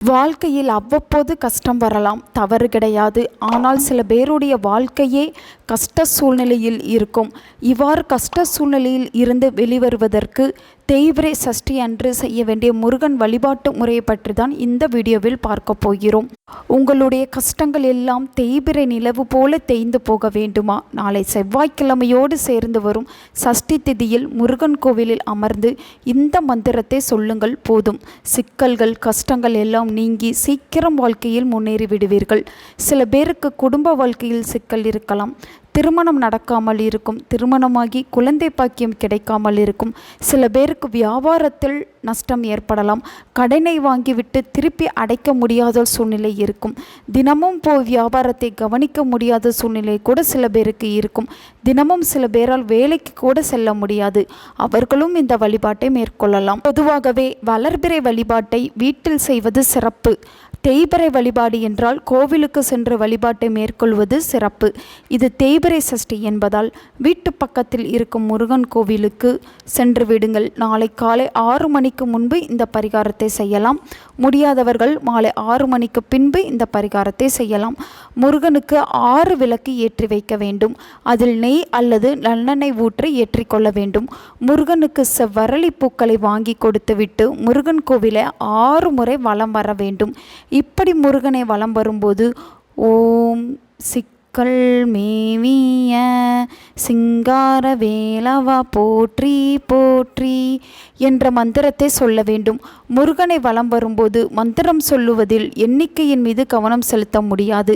வாழ்க்கையில் அவ்வப்போது கஷ்டம் வரலாம், தவறு கிடையாது. ஆனால் சில பேருடைய வாழ்க்கையே கஷ்ட சூழ்நிலையில் இருக்கும். இவ்வாறு கஷ்ட சூழ்நிலையில் இருந்து வெளிவருவதற்கு தேய்பிறை சஷ்டி அன்று செய்ய வேண்டிய முருகன் வழிபாட்டு முறையை பற்றி தான் இந்த வீடியோவில் பார்க்க போகிறோம். உங்களுடைய கஷ்டங்கள் எல்லாம் தேய்பிறை நிலவு போல தேய்ந்து போக வேண்டுமா? நாளை செவ்வாய்க்கிழமையோடு சேர்ந்து வரும் சஷ்டி திதியில் முருகன் கோவிலில் அமர்ந்து இந்த மந்திரத்தை சொல்லுங்கள் போதும். சிக்கல்கள் கஷ்டங்கள் எல்லாம் நீங்கி சீக்கிரம் வாழ்க்கையில் முன்னேறி விடுவீர்கள். சில பேருக்கு குடும்ப வாழ்க்கையில் சிக்கல் இருக்கலாம், திருமணம் நடக்காமல் இருக்கும், திருமணமாகி குழந்தை பாக்கியம் கிடைக்காமல் இருக்கும். சில பேருக்கு வியாபாரத்தில் நஷ்டம் ஏற்படலாம், கடனை வாங்கிவிட்டு திருப்பி அடைக்க முடியாத சூழ்நிலை இருக்கும். தினமும் போய் வியாபாரத்தை கவனிக்க முடியாத சூழ்நிலை கூட சில பேருக்கு இருக்கும். தினமும் சில பேரால் வேலைக்கு கூட செல்ல முடியாது. அவர்களும் இந்த வழிபாட்டை மேற்கொள்ளலாம். பொதுவாகவே வளர்பிறை வழிபாட்டை வீட்டில் செய்வது சிறப்பு. தேய்பிறை வழிபாடு என்றால் கோவிலுக்கு சென்று வழிபாட்டை மேற்கொள்வது சிறப்பு. இது தேய்பிறை சஷ்டி என்பதால் வீட்டு பக்கத்தில் இருக்கும் முருகன் கோவிலுக்கு சென்று விடுங்கள். நாளை காலை 6 மணிக்கு முன்பு இந்த பரிகாரத்தை செய்யலாம். முடியாதவர்கள் மாலை 6 மணிக்கு பின்பு இந்த பரிகாரத்தை செய்யலாம். முருகனுக்கு 6 விளக்கு ஏற்றி வைக்க வேண்டும். அதில் நெய் அல்லது நல்லெண்ணெய் ஊற்றி ஏற்றிக்கொள்ள வேண்டும். முருகனுக்கு செவ்வரளி பூக்களை வாங்கி கொடுத்துவிட்டு முருகன் கோவிலை 6 முறை வலம் வர வேண்டும். இப்படி முருகனை வலம் வரும்போது ஓம் சிக்கல் மேவிய சிங்கார வேலவா போற்றி போற்றி என்ற மந்திரத்தை சொல்ல வேண்டும். முருகனை வலம் வரும்போது மந்திரம் சொல்லுவதில் எண்ணிக்கையின் மீது கவனம் செலுத்த முடியாது.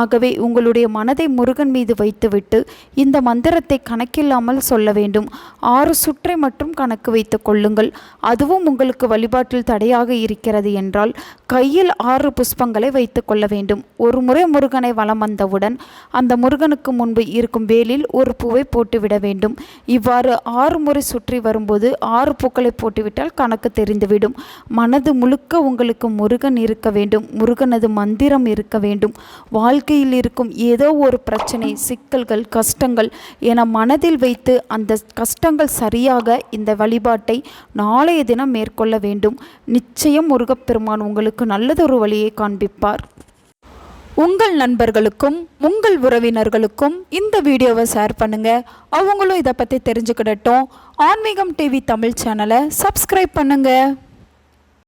ஆகவே உங்களுடைய மனதை முருகன் மீது வைத்துவிட்டு இந்த மந்திரத்தை கணக்கில்லாமல் சொல்ல வேண்டும். 6 சுற்றை மட்டும் கணக்கு வைத்து கொள்ளுங்கள். அதுவும் உங்களுக்கு வழிபாட்டில் தடையாக இருக்கிறது என்றால் கையில் 6 புஷ்பங்களை வைத்து கொள்ள வேண்டும். ஒரு முறை முருகனை வலம் வந்தவுடன் அந்த முருகனுக்கு முன்பு இருக்கும் வேலில் ஒரு பூவை போட்டுவிட வேண்டும். இவ்வாறு 6 முறை சுற்றி வரும்போது 6 பூக்களை போட்டுவிட்டால் கணக்கு தெரிந்துவிடும். மனது முழுக்க உங்களுக்கு முருகன் இருக்க வேண்டும், முருகனது மந்திரம் இருக்க வேண்டும். வாழ்க்கையில் இருக்கும் ஏதோ ஒரு பிரச்சனை, சிக்கல்கள், கஷ்டங்கள் என மனதில் வைத்து அந்த கஷ்டங்கள் சரியாக இந்த வழிபாட்டை நாளைய தினம் மேற்கொள்ள வேண்டும். நிச்சயம் முருகப்பெருமான் உங்களுக்கு நல்லதொரு வழியை காண்பிப்பார். உங்கள் நண்பர்களுக்கும் உங்கள் உறவினர்களுக்கும் இந்த வீடியோவை ஷேர் பண்ணுங்க. அவங்களும் இதை பற்றி தெரிஞ்சுக்கிடட்டும். ஆன்மீகம் டிவி தமிழ் சேனலை சப்ஸ்கிரைப் பண்ணுங்க.